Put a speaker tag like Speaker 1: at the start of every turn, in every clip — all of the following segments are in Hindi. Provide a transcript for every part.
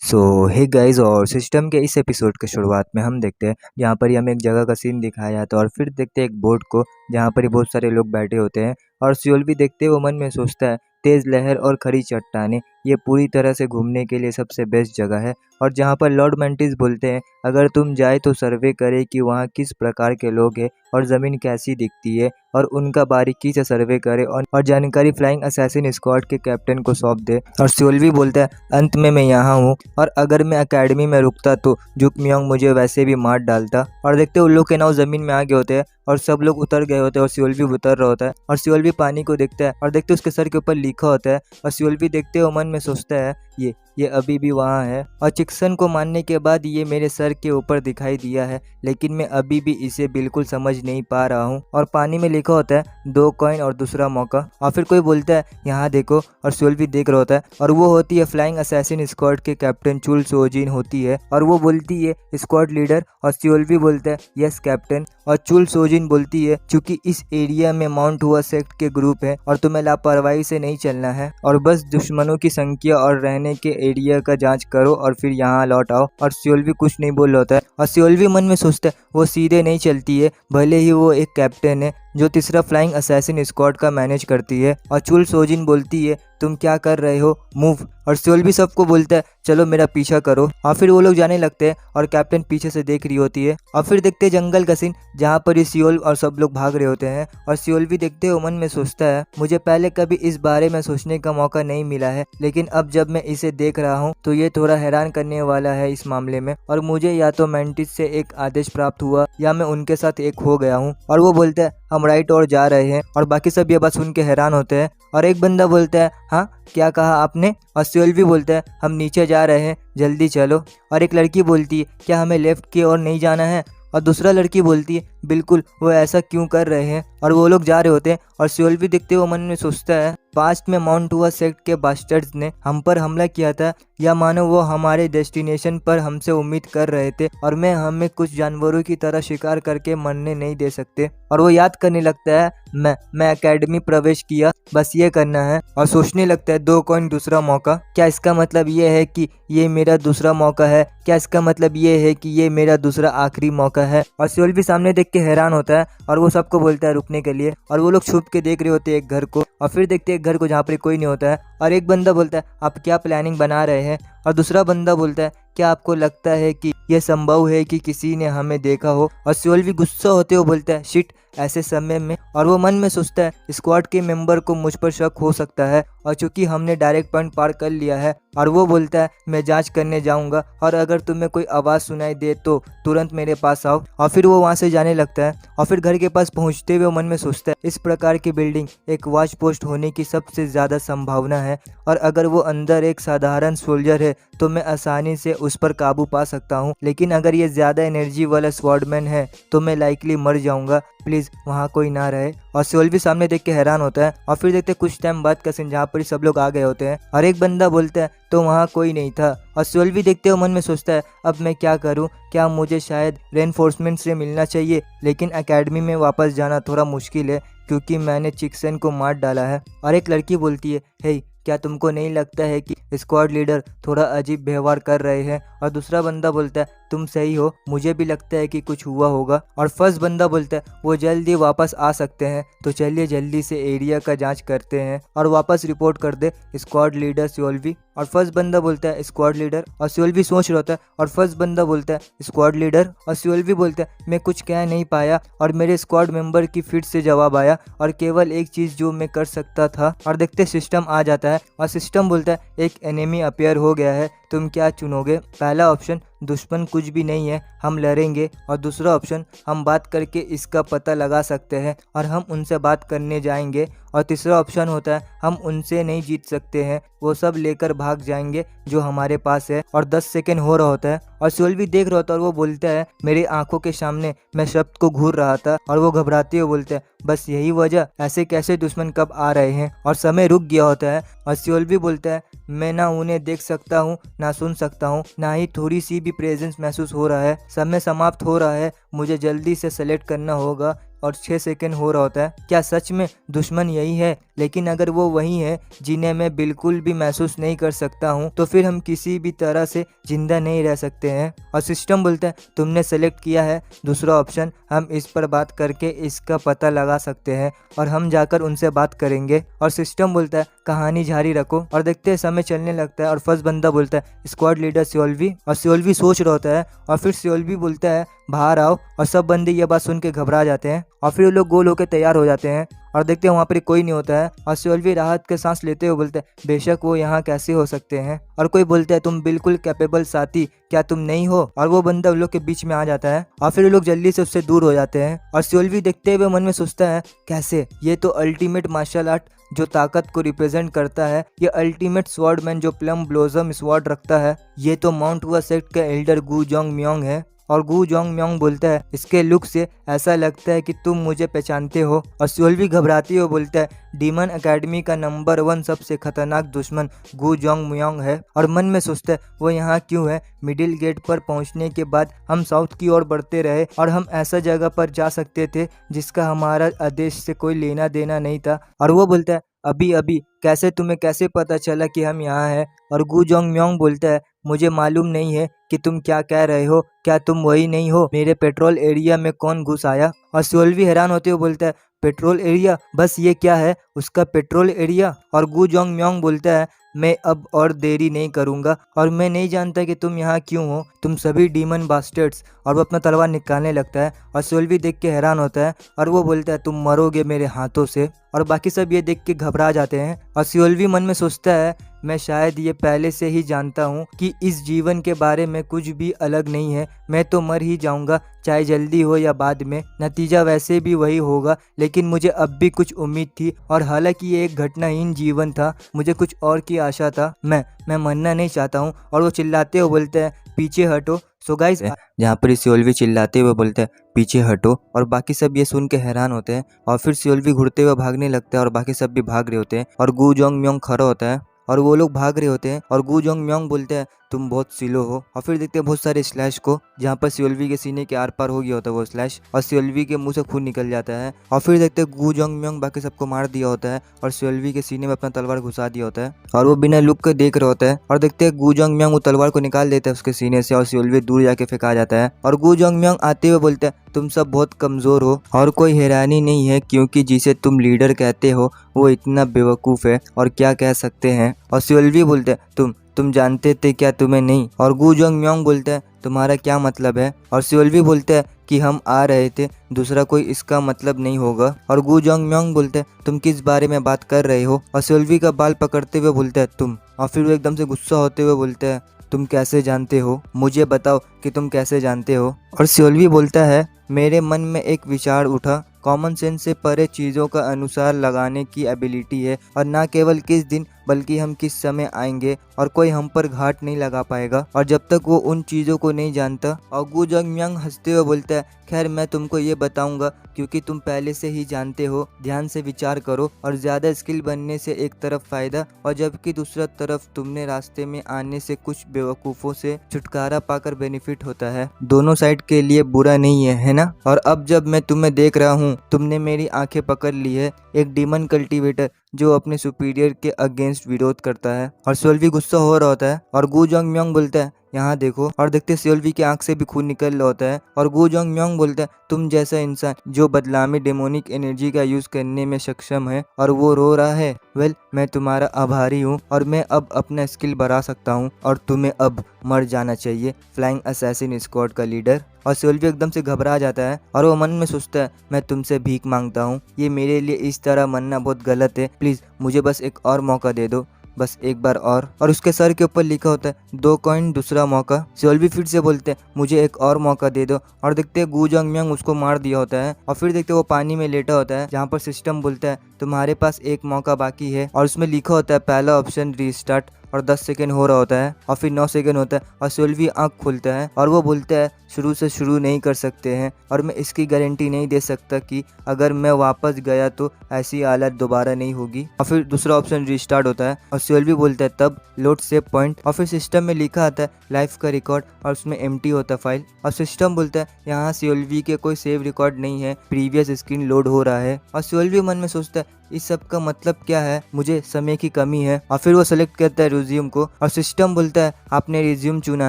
Speaker 1: सो हे गाइस, और सिस्टम के इस एपिसोड के शुरुआत में हम देखते हैं जहाँ पर ही हमें एक जगह का सीन दिखाया जाता है और फिर देखते हैं एक बोट को जहाँ पर ही बहुत सारे लोग बैठे होते हैं। और सियोल भी देखते वो मन में सोचता है तेज लहर और खड़ी चट्टानें ये पूरी तरह से घूमने के लिए सबसे बेस्ट जगह है। और जहाँ पर लॉर्ड मेंटिस बोलते हैं अगर तुम जाए तो सर्वे करे कि वहाँ किस प्रकार के लोग हैं और ज़मीन कैसी दिखती है और उनका बारीकी से सर्वे करे और जानकारी फ्लाइंग असैसिन स्क्वाड के कैप्टन को सौंप दे। और सियोल भी बोलता है अंत में मैं यहाँ हूँ और अगर मैं एकेडमी में रुकता तो जुकमियोंग मुझे वैसे भी मार डालता। और देखते उन लोग के नाव ज़मीन में आ गए होते हैं और सब लोग उतर गए होते हैं और सियोल भी उतर रहा होता है। और सियोल भी पानी को देखता है और देखते उसके सर के ऊपर लिखा होता है और सियोल भी देखते हो मन में सोचता है ये अभी भी वहाँ है और चिक्सन को मारने के बाद ये मेरे सर के ऊपर दिखाई दिया है लेकिन मैं अभी भी इसे बिल्कुल समझ नहीं पा रहा हूँ। और पानी में लिखा होता है 2 कॉइन और दूसरा मौका। और फिर कोई बोलता है यहाँ देखो और सियोल भी देख रहा होता है और वो होती है फ्लाइंग असैसिन स्क्वाड के कैप्टन चुल सोजिन होती है। और वो बोलती है स्क्वाड लीडर और सियोल भी बोलता है यस कैप्टन। और चुल सोजिन बोलती है क्योंकि इस एरिया में माउंट हुआ सेक्ट के ग्रुप है और तुम्हें लापरवाही से नहीं चलना है और बस दुश्मनों की संख्या और रहने के एरिया का जांच करो और फिर यहाँ लौट आओ। और सियोल भी कुछ नहीं बोल रहा होता है और सियोल भी मन में सोचता है वो सीधे नहीं चलती है भले ही वो एक कैप्टन है जो तीसरा फ्लाइंग असैसिन स्क्वाड का मैनेज करती है। और चुल सोजिन बोलती है तुम क्या कर रहे हो, मूव। और सियोल भी सबको बोलता है चलो मेरा पीछा करो। और फिर वो लोग जाने लगते हैं और कैप्टन पीछे से देख रही होती है। और फिर देखते हैं जंगल का सीन जहाँ पर ये सियोल और सब लोग भाग रहे होते हैं। और सियोल भी देखते हो मन में सोचता है मुझे पहले कभी इस बारे में सोचने का मौका नहीं मिला है लेकिन अब जब मैं इसे देख रहा हूँ तो ये थोड़ा हैरान करने वाला है इस मामले में। और मुझे या तो मेंटिस से एक आदेश प्राप्त हुआ या मैं उनके साथ एक हो गया हूँ। और वो बोलता है हम राइट और जा रहे हैं। और बाकी सब ये बात सुन के हैरान होते हैं। और एक बंदा बोलता है हाँ क्या कहा आपने। और सियोल भी बोलता है हम नीचे जा रहे हैं जल्दी चलो। और एक लड़की बोलती है क्या हमें लेफ्ट की ओर नहीं जाना है। और दूसरा लड़की बोलती है बिल्कुल वो ऐसा क्यों कर रहे हैं। और वो लोग जा रहे होते हैं और सियोल भी देखते हुए मन में सोचता है पास्ट में माउंट हुआ सेक्ट के बास्टर्ड्स ने हम पर हमला किया था या मानो वो हमारे डेस्टिनेशन पर हमसे उम्मीद कर रहे थे और मैं हमें कुछ जानवरों की तरह शिकार करके मरने नहीं दे सकते। और वो याद करने लगता है मैं एकेडमी प्रवेश किया बस ये करना है। और सोचने लगता है 2 कॉइन दूसरा मौका, क्या इसका मतलब ये है कि ये मेरा दूसरा मौका है, क्या इसका मतलब ये है कि ये मेरा दूसरा आखिरी मौका है। और सियोल भी सामने देख के हैरान होता है और वो सबको बोलता है रुकने के लिए। और वो लोग छुप के देख रहे होते हैं एक घर को और फिर देखते हैं एक घर को जहाँ पर कोई नहीं होता है। और एक बंदा बोलता है आप क्या प्लानिंग बना रहे हैं। और दूसरा बंदा बोलता है क्या आपको लगता है कि यह संभव है कि किसी ने हमें देखा हो। और सियोल भी गुस्सा होते हुए बोलता है शिट ऐसे समय में। और वो मन में सोचता है स्क्वाड के मेंबर को मुझ पर शक हो सकता है और चूंकि हमने डायरेक्ट पॉइंट पार कर लिया है। और वो बोलता है मैं जांच करने जाऊंगा और अगर तुम्हें कोई आवाज़ सुनाई दे तो तुरंत मेरे पास आओ। और फिर वो वहाँ से जाने लगता है। और फिर घर के पास पहुँचते हुए मन में सोचता है इस प्रकार की बिल्डिंग एक वॉच पोस्ट होने की सबसे ज़्यादा संभावना है और अगर वो अंदर एक साधारण सोल्जर है तो मैं आसानी से उस पर काबू पा सकता हूँ लेकिन अगर ये ज़्यादा एनर्जी वाला स्वॉर्डमैन है तो मैं लाइकली मर जाऊंगा, प्लीज़ वहाँ कोई ना रहे। और सियोल भी सामने देख के हैरान होता है। और फिर देखते कुछ टाइम बाद का सीन जहाँ पर सब लोग आ गए होते हैं और एक बंदा बोलता है तो वहाँ कोई नहीं था। और सियोल भी देखते हो मन में सोचता है अब मैं क्या करूँ, क्या मुझे शायद रेनफोर्समेंट से मिलना चाहिए लेकिन एकेडमी में वापस जाना थोड़ा मुश्किल है क्योंकि मैंने चिक्सन को मार डाला है। और एक लड़की बोलती है हे क्या तुमको नहीं लगता है कि स्क्वाड लीडर थोड़ा अजीब व्यवहार कर रहे हैं। और दूसरा बंदा बोलता है तुम सही हो, मुझे भी लगता है कि कुछ हुआ होगा। और फर्स्ट बंदा बोलता है वो जल्दी वापस आ सकते हैं तो चलिए जल्दी से एरिया का जांच करते हैं और वापस रिपोर्ट कर दे स्क्वाड लीडर सियोल भी। और फर्स्ट बंदा बोलता है स्क्वाड लीडर और सियोल भी सोच रहा होता है। और फर्स्ट बंदा बोलता है स्क्वाड लीडर और सियोल भी बोलता है मैं कुछ कह नहीं पाया और मेरे स्क्वाड मेंबर की फिर से जवाब आया और केवल एक चीज़ जो मैं कर सकता था। और देखते सिस्टम आ जाता है और सिस्टम बोलता है एक एनिमी अपेयर हो गया है, तुम क्या चुनोगे। पहला ऑप्शन दुश्मन कुछ भी नहीं है हम लड़ेंगे और दूसरा ऑप्शन हम बात करके इसका पता लगा सकते हैं और हम उनसे बात करने जाएंगे और तीसरा ऑप्शन होता है हम उनसे नहीं जीत सकते हैं, वो सब लेकर भाग जाएंगे जो हमारे पास है। और 10 सेकेंड हो रहा होता है और सियोल भी देख रहा होता है और वो बोलता है मेरी आंखों के सामने मैं शब्द को घूर रहा था। और वो घबराते हुए बोलता है बस यही वजह, ऐसे कैसे दुश्मन कब आ रहे हैं। और समय रुक गया होता है और सियोल भी बोलता है मैं ना उन्हें देख सकता हूँ ना सुन सकता हूँ, ना ही थोड़ी सी भी प्रेजेंस महसूस हो रहा है। समय समाप्त हो रहा है, मुझे जल्दी से सेलेक्ट करना होगा। और 6 सेकेंड हो रहा होता है। क्या सच में दुश्मन यही है लेकिन अगर वो वही है जिन्हें मैं बिल्कुल भी महसूस नहीं कर सकता हूँ तो फिर हम किसी भी तरह से जिंदा नहीं रह सकते हैं। और सिस्टम बोलता है तुमने सेलेक्ट किया है दूसरा ऑप्शन, हम इस पर बात करके इसका पता लगा सकते हैं और हम जाकर उनसे बात करेंगे। और सिस्टम बोलता है कहानी जारी रखो। और देखते हैं समय चलने लगता है और फर्स्ट बंदा बोलता है स्क्वाड लीडर सियोल्वी। और सियोल्वी सोच रहा होता है और फिर सियोल्वी बोलता है बाहर आओ। और सब बंदे ये बात सुन के घबरा जाते हैं और फिर वो लोग गोल होकर तैयार हो जाते हैं और देखते हैं वहाँ पर कोई नहीं होता है। और सियोल्वी राहत के सांस लेते हुए बोलते हैं बेशक वो यहाँ कैसे हो सकते हैं। और कोई बोलता है तुम बिल्कुल कैपेबल साथी, क्या तुम नहीं हो। और वो बंदा उन लोग के बीच में आ जाता है और फिर वो लोग जल्दी से उससे दूर हो जाते हैं। और सियोल्वी देखते हुए मन में सोचता है कैसे, ये तो अल्टीमेट मार्शल आर्ट जो ताकत को रिप्रेजेंट करता है, ये अल्टीमेट स्वॉर्डमैन जो प्लम ब्लॉसम स्वॉर्ड रखता है, ये तो माउंट हुआ सेक्ट का एल्डर गू जोंग म्योंग है। और गू जोंग म्योंग बोलता है इसके लुक से ऐसा लगता है कि तुम मुझे पहचानते हो। और सियोल्वी घबराती हुए बोलता है डीमन एकेडमी का नंबर 1 सबसे खतरनाक दुश्मन गू जोंग म्योंग है। और मन में सोचता है वो यहाँ क्यों है। मिडिल गेट पर पहुँचने के बाद हम साउथ की ओर बढ़ते रहे और हम ऐसा जगह पर जा सकते थे जिसका हमारा आदेश से कोई लेना देना नहीं था। और वो बोलता है अभी अभी कैसे, तुम्हें कैसे पता चला कि हम यहाँ हैं। और गू जोंग म्योंग बोलता है मुझे मालूम नहीं है कि तुम क्या कह रहे हो, क्या तुम वही नहीं हो, मेरे पेट्रोल एरिया में कौन घुस आया। और सियोल्वी हैरान होते हुए बोलता है पेट्रोल एरिया, बस ये क्या है उसका पेट्रोल एरिया। और गू जोंग म्योंग बोलता है मैं अब और देरी नहीं करूंगा और मैं नहीं जानता कि तुम यहाँ क्यों हो, तुम सभी डीमन बास्टर्ड्स। और वो अपना तलवार निकालने लगता है और सियोल्वी देख के हैरान होता है और वो बोलता है तुम मरोगे मेरे हाथों से। और बाकी सब ये देख के घबरा जाते हैं और सियोल्वी मन में सोचता है मैं शायद ये पहले से ही जानता हूँ कि इस जीवन के बारे में कुछ भी अलग नहीं है, मैं तो मर ही जाऊंगा चाहे जल्दी हो या बाद में, नतीजा वैसे भी वही होगा। लेकिन मुझे अब भी कुछ उम्मीद थी और हालांकि ये एक घटनाहीन जीवन था, मुझे कुछ और की आशा था, मैं मरना नहीं चाहता हूँ। और वो चिल्लाते हुए बोलते हैं पीछे हटो। सो गाइस जहाँ पर सियोल्वी चिल्लाते हुए बोलते हैं पीछे हटो और बाकी सब ये सुन के हैरान होते हैं। और फिर सियोल्वी घुरते हुए भागने लगता है और बाकी सब भी भाग रहे होते हैं और गू जोंग म्योंग खड़ा होता है और वो लोग भाग रहे होते हैं। और गू जोंग म्योंग बोलते हैं तुम बहुत स्लो हो। और फिर देखते हैं बहुत सारे स्लैश को जहाँ पर सियोल्वी के सीने के आर पार हो गया होता है वो स्लैश और सियोल्वी के मुंह से खून निकल जाता है। और फिर देखते हैं गू जोंग म्योंग बाकी सबको मार दिया होता है और सियोल्वी के सीने में अपना तलवार घुसा दिया होता है और वो बिना लुक के देख रहा होता है। और देखते हैं गू जोंग म्योंग वो तलवार को निकाल देता है उसके सीने से और सियोल्वी दूर जाके फेंका जाता है। और गू जोंग म्योंग आते हुए बोलते हैं तुम सब बहुत कमजोर हो और कोई हैरानी नहीं है क्योंकि जिसे तुम लीडर कहते हो वो इतना बेवकूफ है और क्या कह सकते हैं। और सियोल्वी बोलते हैं तुम जानते थे क्या तुम्हें नहीं। और गू जोंग म्योंग बोलते हैं तुम्हारा क्या मतलब है। और सियोल्वी बोलते हैं कि हम आ रहे थे, दूसरा कोई इसका मतलब नहीं होगा। और गू जोंग म्योंग बोलते हैं तुम किस बारे में बात कर रहे हो। और सियोल्वी का बाल पकड़ते हुए बोलते हैं तुम। और फिर वो एकदम से गुस्सा होते हुए बोलते हैं तुम कैसे जानते हो, मुझे बताओ कि तुम कैसे जानते हो। और सियोल्वी बोलता है मेरे मन में एक विचार उठा, कॉमन सेंस से परे चीज़ों का अनुसार लगाने की एबिलिटी है और ना केवल किस दिन बल्कि हम किस समय आएंगे और कोई हम पर घाट नहीं लगा पाएगा और जब तक वो उन चीज़ों को नहीं जानता। और गू जोंग म्योंग हंसते हुए बोलता है खैर मैं तुमको ये बताऊंगा क्योंकि तुम पहले से ही जानते हो, ध्यान से विचार करो और ज़्यादा स्किल बनने से एक तरफ फ़ायदा और जबकि दूसरा तरफ तुमने रास्ते में आने से कुछ बेवकूफ़ों से छुटकारा पाकर बेनिफिट होता है, दोनों साइड के लिए बुरा नहीं है ना। और अब जब मैं तुम्हें देख रहा हूँ तुमने मेरी आंखें पकड़ ली है, एक डीमन कल्टीवेटर जो अपने सुपीरियर के अगेंस्ट विरोध करता है। और सियोल्वी गुस्सा हो रहा होता है और गू जोंग म्योंग बोलता है यहाँ देखो। और देखते सियोल्वी की आंख से भी खून निकल रहा होता है और गू जोंग म्योंग बोलता है तुम जैसा इंसान जो बदलामी डेमोनिक एनर्जी का यूज करने में सक्षम है और वो रो रहा है, वेल मैं तुम्हारा आभारी हूँ और मैं अब अपना स्किल बढ़ा सकता हूँ और तुम्हें अब मर जाना चाहिए, फ्लाइंग असैसिन स्क्वाड का लीडर। और सियोल्वी एकदम से घबरा जाता है और वो मन में सोचता है मैं तुमसे भीख मांगता हूँ, ये मेरे लिए इस तरह मरना बहुत गलत है, प्लीज़ मुझे बस एक और मौका दे दो, बस एक बार और उसके सर के ऊपर लिखा होता है 2 कॉइन दूसरा मौका। सियोल्वी फिर से बोलते हैं मुझे एक और मौका दे दो और देखते हैं गू जोंग म्योंग उसको मार दिया होता है। और फिर देखते हैं वो पानी में लेटा होता है जहाँ पर सिस्टम बोलता है तुम्हारे पास एक मौका बाकी है और उसमें लिखा होता है पहला ऑप्शन रीस्टार्ट और 10 सेकेंड हो रहा होता है और फिर 9 सेकेंड होता है और सियोल्वी आँख खुलता है और वो बोलता है शुरू से शुरू नहीं कर सकते हैं और मैं इसकी गारंटी नहीं दे सकता कि अगर मैं वापस गया तो ऐसी हालत दोबारा नहीं होगी। और फिर दूसरा ऑप्शन रीस्टार्ट होता है और सियोल्वी बोलता है तब लोड सेव पॉइंट और फिर सिस्टम में लिखा आता है लाइफ का रिकॉर्ड और उसमें एम्प्टी होता है फाइल। और सिस्टम बोलता है यहाँ सियोल्वी के कोई सेव रिकॉर्ड नहीं है, प्रीवियस स्क्रीन लोड हो रहा है। और सियोल्वी मन में सोचता है इस सब का मतलब क्या है, मुझे समय की कमी है। और फिर वो सेलेक्ट करता है रिज्यूम को और सिस्टम बोलता है आपने रिज्यूम चुना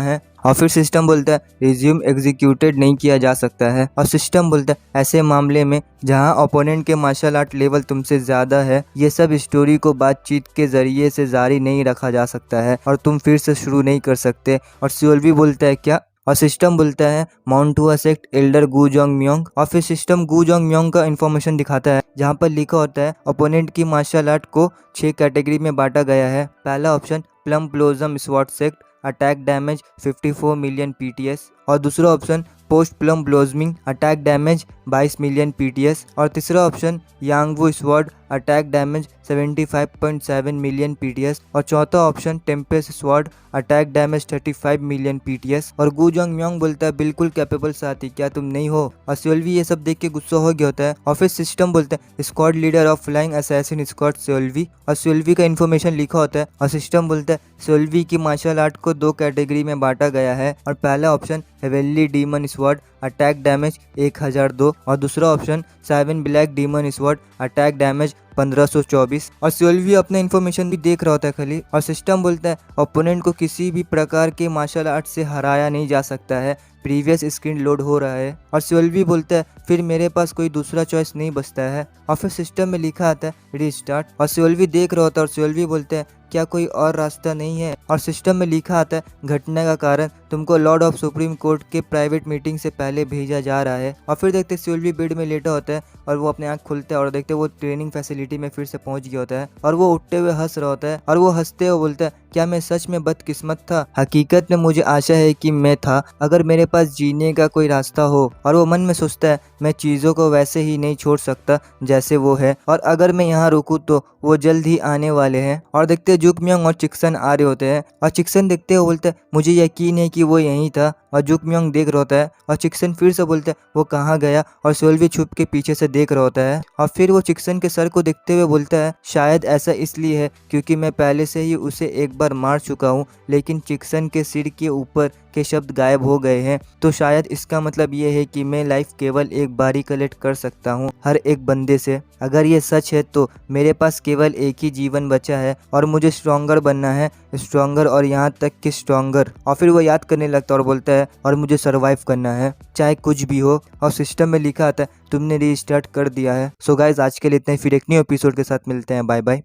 Speaker 1: है। और फिर सिस्टम बोलता है रिज्यूम एग्जीक्यूटेड नहीं किया जा सकता है। और सिस्टम बोलता है ऐसे मामले में जहां ओपोनेंट के मार्शल आर्ट लेवल तुमसे ज़्यादा है, ये सब स्टोरी को बातचीत के ज़रिए से जारी नहीं रखा जा सकता है और तुम फिर से शुरू नहीं कर सकते। और सियोल्वी बोलता है क्या? और सिस्टम बोलता है माउंट हुआ सेक्ट एल्डर गू जोंग म्योंग। और फिर सिस्टम गू जोंग म्योंग का इन्फॉर्मेशन दिखाता है जहाँ पर लिखा होता है ओपोनेंट की मार्शल आर्ट को 6 कैटेगरी में बांटा गया है। पहला option plum blossom sword sect, attack damage 54 million PTS. और दूसरा option post plum blossoming, attack damage 22 million PTS. और तीसरा ऑप्शन यांगवू sword, attack damage 75.7 million PTS. और चौथा option tempest sword, attack damage 35 million PTS. और गू जोंग म्योंग बोलता है बिल्कुल कैपेबल साथी, क्या तुम नहीं हो? और सियोल्वी ये सब देख के गुस्सा हो गया होता है। और फिर सिस्टम बोलता है squad leader of flying assassin squad सियोल्वी। और सियोल्वी का इन्फॉर्मेशन लिखा होता है। और सिस्टम बोलता है सियोल्वी की मार्शल आर्ट को 2 कैटेगरी में बांटा गया है और पहला option heavenly demon sword, attack damage 1002। और दूसरा option 7 black demon sword, attack damage 1524। और सियोल्वी अपना इन्फॉर्मेशन भी देख रहा होता है खाली। और सिस्टम बोलता है ओपोनेंट को किसी भी प्रकार के मार्शल आर्ट से हराया नहीं जा सकता है, प्रीवियस स्क्रीन लोड हो रहा है। और सियोल्वी बोलता है फिर मेरे पास कोई दूसरा चॉइस नहीं बचता है। और फिर सिस्टम में लिखा आता है रीस्टार्ट। और सियोल्वी देख रहा होता है और सियोल्वी बोलते हैं क्या कोई और रास्ता नहीं है? और सिस्टम में लिखा आता है घटना का कारण तुमको लॉर्ड ऑफ सुप्रीम कोर्ट के प्राइवेट मीटिंग से पहले भेजा जा रहा है। और फिर देखते सियोल्वी बेड में लेटा होता है और वो अपने आँख खुलता है और देखते वो ट्रेनिंग फैसिलिटी में फिर से पहुंच गया होता है और वो उठते हुए हंस रहा होता है। और वो हंसते हुए बोलता है क्या मैं सच में बदकिस्मत था? हकीकत में मुझे आशा है कि मैं था, अगर मेरे पास जीने का कोई रास्ता हो। और वो मन में सोचता है मैं चीज़ों को वैसे ही नहीं छोड़ सकता जैसे वो है, और अगर मैं यहाँ रुकूँ तो वो जल्द ही आने वाले हैं। और देखते जुक म्योंग और चिक्सन आ रहे होते हैं और चिक्सन देखते हुए बोलता है मुझे यकीन है कि वो यहीं था। और जुक म्योंग देख रहा होता है और चिक्सन फिर से बोलता है वो कहाँ गया? और सियोल्वी छुप के पीछे से देख रहा होता है। और फिर वो चिक्सन के सर को देखते हुए बोलता है शायद ऐसा इसलिए है क्योंकि मैं पहले से ही उसे एक बार मार चुका हूँ, लेकिन चिक्सन के सिर के ऊपर के शब्द गायब हो गए हैं, तो शायद इसका मतलब ये है कि मैं लाइफ केवल एक बार ही कलेक्ट कर सकता हूँ हर एक बंदे से। अगर ये सच है तो मेरे पास केवल एक ही जीवन बचा है और मुझे स्ट्रॉन्गर बनना है, स्ट्रॉन्गर और यहाँ तक कि स्ट्रॉन्गर। और फिर वो याद करने लगता है और बोलता है और मुझे सरवाइव करना है चाहे कुछ भी हो। और सिस्टम में लिखा आता है तुमने रीस्टार्ट कर दिया है। सो गाइज आज के लिए इतना ही, फिर एक न्यू एपिसोड के साथ मिलते हैं। Bye bye.